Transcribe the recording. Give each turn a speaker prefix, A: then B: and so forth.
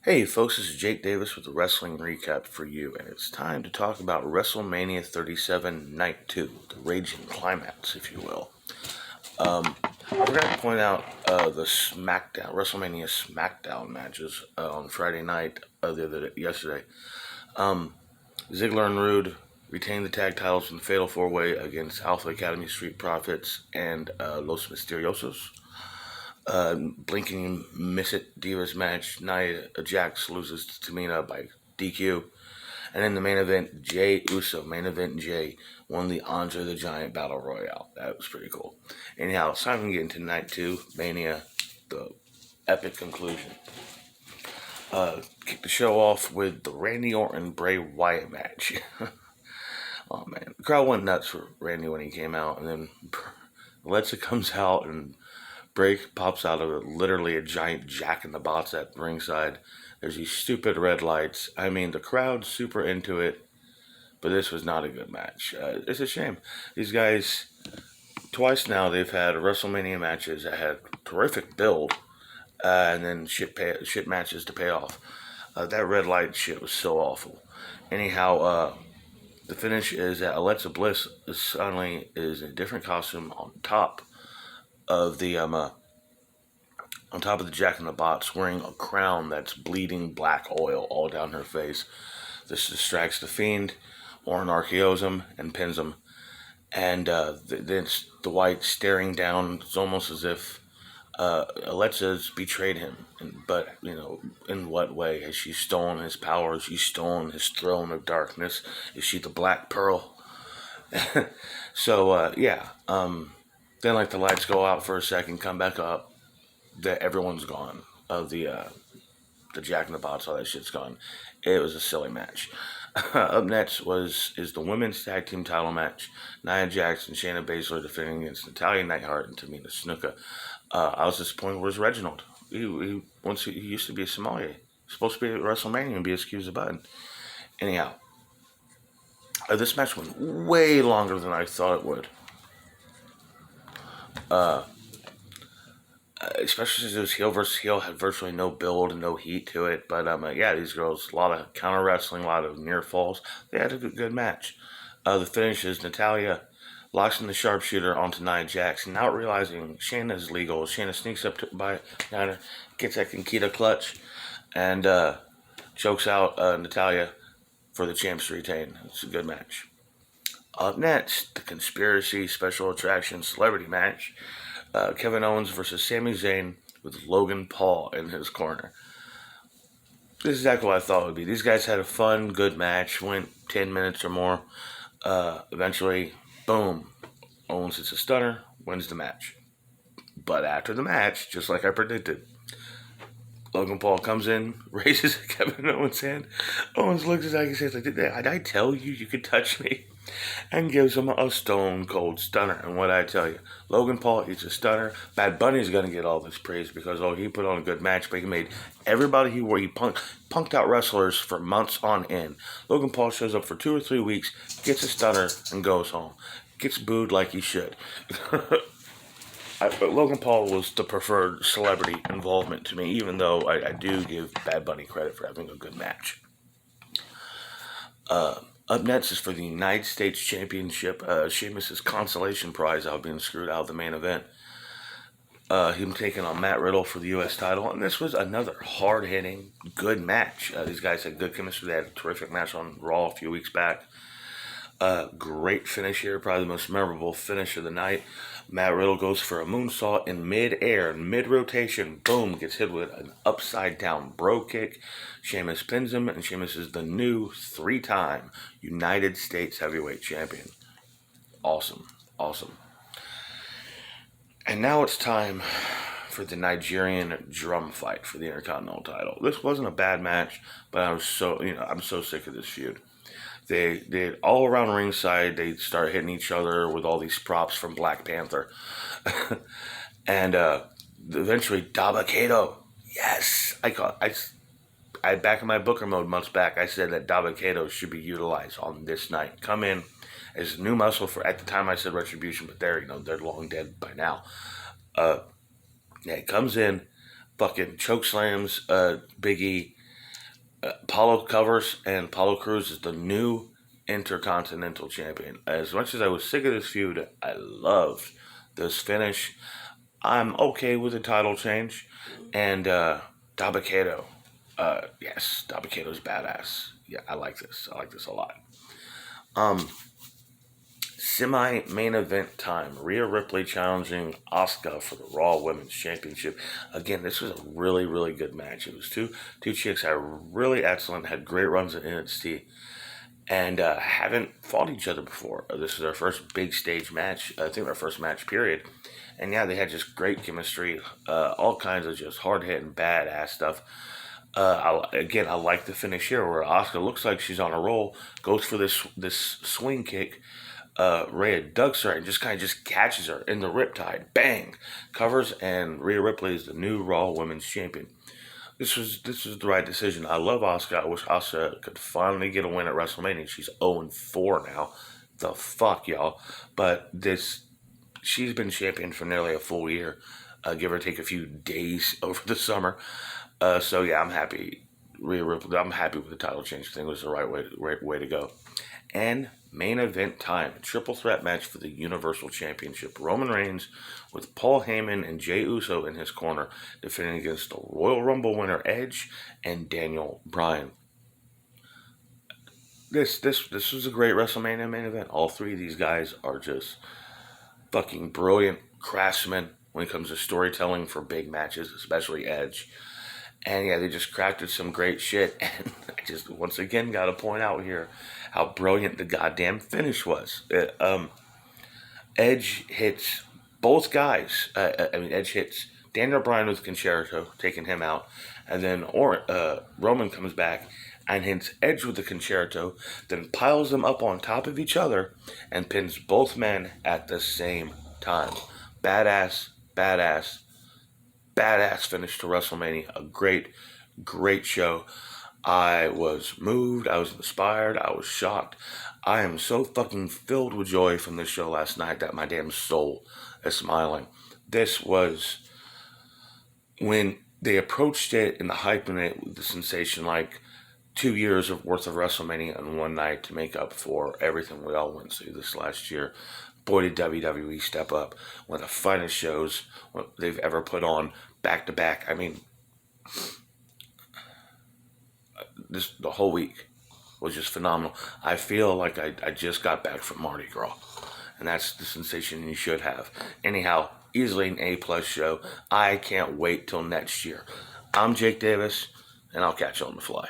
A: Hey folks, this is Jake Davis with the Wrestling Recap for you, and it's time to talk about WrestleMania 37 Night 2, the Raging Climax, if you will. I forgot to point out the WrestleMania SmackDown matches on Friday night, yesterday. Ziggler and Rude retained the tag titles in the Fatal 4-Way against Alpha Academy Street Profits and Los Misteriosos. Blink and you miss it Divas match. Nia Jax loses to Tamina by DQ. And in the main event, Jay Uso, main event Jay, won the Andre the Giant Battle Royale. That was pretty cool. Anyhow, it's time to get into night 2, Mania, the epic conclusion. Kick the show off with the Randy Orton Bray Wyatt match. Oh man, the crowd went nuts for Randy when he came out, and then Alexa comes out and Bray pops out of it, literally a giant jack-in-the-box at ringside. There's these stupid red lights. I mean, the crowd's super into it, but this was not a good match. It's a shame. These guys, twice now, they've had WrestleMania matches that had terrific build, and then shit matches to pay off. That red light shit was so awful. Anyhow, the finish is that Alexa Bliss suddenly is in a different costume on top of the Jack in the Box, wearing a crown that's bleeding black oil all down her face. This distracts the Fiend. Orton RKO's him and pins him, and then the White staring down. It's almost as if Alexa's betrayed him, but in what way? Has she stolen his power? Has she stolen his throne of darkness? Is she the Black Pearl? So yeah. Then, the lights go out for a second, come back up. Everyone's gone. The Jack in the Box, all that shit's gone. It was a silly match. Up next is the women's tag team title match. Nia Jax and Shayna Baszler defending against Natalya Neidhart and Tamina Snuka. I was disappointed. Where's Reginald? He used to be a sommelier. He's supposed to be at WrestleMania and be excused a button. Anyhow, this match went way longer than I thought it would. Especially since it was heel versus heel, had virtually no build and no heat to it. But yeah, these girls, a lot of counter wrestling, a lot of near falls. They had a good match. The finish is Natalya locks in the sharpshooter onto Nia Jax, not realizing Shayna's legal. Shayna sneaks up by Nia, gets that Conquista clutch, and chokes out Natalya for the champs to retain. It's a good match. Up next, the Conspiracy Special Attraction Celebrity Match. Kevin Owens versus Sami Zayn with Logan Paul in his corner. This is exactly what I thought it would be. These guys had a fun, good match. Went 10 minutes or more. Eventually, boom. Owens hits a stunner, wins the match. But after the match, just like I predicted, Logan Paul comes in, raises Kevin Owens' hand. Owens looks at him and says, did I tell you could touch me? And gives him a stone cold stunner. And what I tell you, Logan Paul is a stunner. Bad Bunny's going to get all this praise because, he put on a good match, but he made everybody he punked out wrestlers for months on end. Logan Paul shows up for 2 or 3 weeks, gets a stunner, and goes home. Gets booed like he should. Logan Paul was the preferred celebrity involvement to me, even though I do give Bad Bunny credit for having a good match. Up next is for the United States Championship. Sheamus' consolation prize out being screwed out of the main event. Him taking on Matt Riddle for the U.S. title. And this was another hard-hitting, good match. These guys had good chemistry. They had a terrific match on Raw a few weeks back. Great finish here. Probably the most memorable finish of the night. Matt Riddle goes for a moonsault in mid-air, mid-rotation. Boom, gets hit with an upside-down bro kick. Sheamus pins him, and Sheamus is the new 3-time United States Heavyweight Champion. Awesome. And now it's time for the Nigerian drum fight for the Intercontinental title. This wasn't a bad match, but I'm so sick of this feud. They all around ringside, they start hitting each other with all these props from Black Panther. And eventually, Dabba-Kato. Yes! I back in my Booker mode months back, I said that Dabba-Kato should be utilized on this night. Come in as new muscle for, at the time I said Retribution, but they're long dead by now. Yeah, he comes in, fucking choke slams Big E, Paulo covers, and Paulo Cruz is the new Intercontinental Champion. As much as I was sick of this feud, I loved this finish. I'm okay with the title change. And Dabba-Kato. Yes, Dabba-Kato's badass. Yeah, I like this. I like this a lot. Um, Semi-main event time. Rhea Ripley challenging Asuka for the Raw Women's Championship. Again, this was a really, really good match. It was two chicks that were really excellent, had great runs at NXT, and haven't fought each other before. This is their first big stage match. I think their first match period. And yeah, they had just great chemistry, all kinds of just hard hitting, badass stuff. I like the finish here where Asuka looks like she's on a roll, goes for this swing kick. Rhea ducks her and just kind of just catches her in the riptide. Bang! Covers, and Rhea Ripley is the new Raw Women's Champion. This was the right decision. I love Asuka. I wish Asuka could finally get a win at WrestleMania. She's 0-4 now. The fuck, y'all. But she's been champion for nearly a full year, give or take a few days over the summer. So yeah, I'm happy. Rhea Ripley, I'm happy with the title change. I think it was the right way to go. And main event time, a triple threat match for the Universal Championship. Roman Reigns with Paul Heyman and Jey Uso in his corner, defending against the Royal Rumble winner Edge and Daniel Bryan. This was a great WrestleMania main event. All three of these guys are just fucking brilliant craftsmen when it comes to storytelling for big matches, especially Edge. And yeah, they just crafted some great shit. And I just once again got to point out here how brilliant the goddamn finish was. Edge hits both guys. Edge hits Daniel Bryan with Concerto, taking him out, and then Roman comes back and hits Edge with the Concerto, then piles them up on top of each other and pins both men at the same time. Badass, badass, badass finish to WrestleMania. A great, great show. I was moved. I was inspired. I was shocked. I am so fucking filled with joy from this show last night that my damn soul is smiling. This was when they approached it and the hype in it with the sensation like 2 years worth of WrestleMania in one night to make up for everything we all went through this last year. Boy, did WWE step up. One of the finest shows they've ever put on back to back. I mean, the whole week was just phenomenal. I feel like I just got back from Mardi Gras, and that's the sensation you should have. Anyhow, easily an A+ show. I can't wait till next year. I'm Jake Davis, and I'll catch you on the fly.